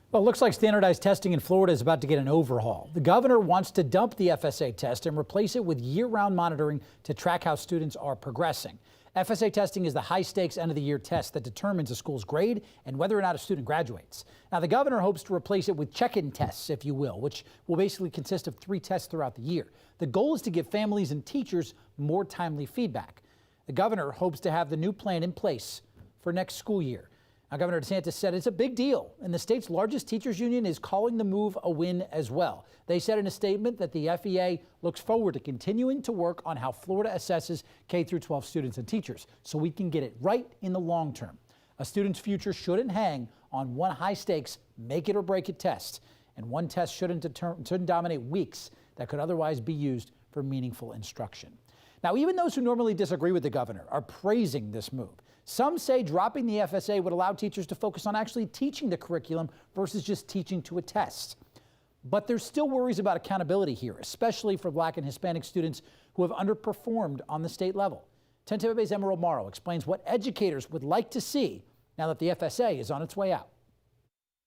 Well, it looks like standardized testing in Florida is about to get an overhaul. The governor wants to dump the FSA test and replace it with year-round monitoring to track how students are progressing. FSA testing is the high-stakes end-of-the-year test that determines a school's grade and whether or not a student graduates. Now, the governor hopes to replace it with check-in tests, if you will, which will basically consist of 3 tests throughout the year. The goal is to give families and teachers more timely feedback. The governor hopes to have the new plan in place for next school year. Now, Governor DeSantis said it's a big deal, and the state's largest teachers union is calling the move a win as well. They said in a statement that the FEA looks forward to continuing to work on how Florida assesses K-12 students and teachers so we can get it right in the long term. A student's future shouldn't hang on one high-stakes, make-it-or-break-it test, and one test shouldn't dominate weeks that could otherwise be used for meaningful instruction. Now, even those who normally disagree with the governor are praising this move. Some say dropping the FSA would allow teachers to focus on actually teaching the curriculum versus just teaching to a test. But there's still worries about accountability here, especially for Black and Hispanic students who have underperformed on the state level. 10 TV's Emerald Morrow explains what educators would like to see now that the FSA is on its way out.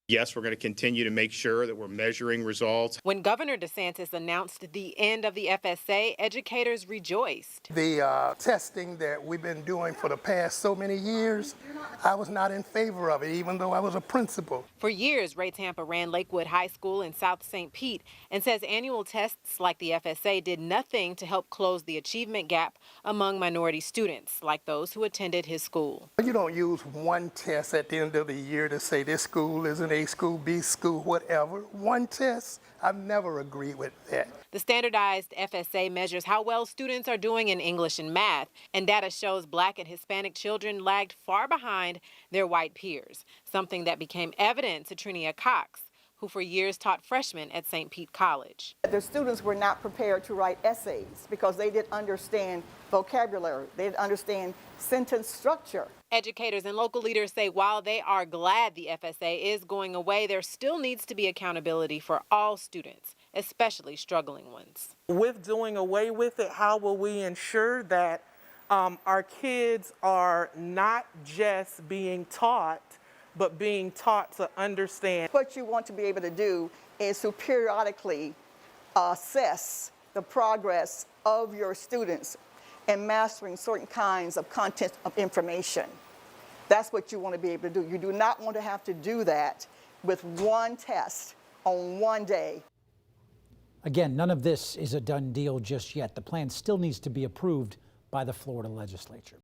Yes, we're going to continue to make sure that we're measuring results. When Governor DeSantis announced the end of the FSA, educators rejoiced. The testing that we've been doing for the past so many years, I was not in favor of it, even though I was a principal. For years, Ray Tampa ran Lakewood High School in South St. Pete and says annual tests like the FSA did nothing to help close the achievement gap among minority students, like those who attended his school. You don't use one test at the end of the year to say this school is an A school, B school, whatever. One test, I've never agreed with that. The standardized FSA measures how well students are doing in English and math, and data shows Black and Hispanic children lagged far behind their white peers, something that became evident to Trinia Cox, who for years taught freshmen at St. Pete College. The students were not prepared to write essays because they didn't understand vocabulary, they didn't understand sentence structure. Educators and local leaders say while they are glad the FSA is going away, there still needs to be accountability for all students, especially struggling ones. With doing away with it, how will we ensure that our kids are not just being taught, but being taught to understand? What you want to be able to do is to periodically assess the progress of your students in mastering certain kinds of content of information. That's what you want to be able to do. You do not want to have to do that with one test on one day. Again, none of this is a done deal just yet. The plan still needs to be approved by the Florida legislature.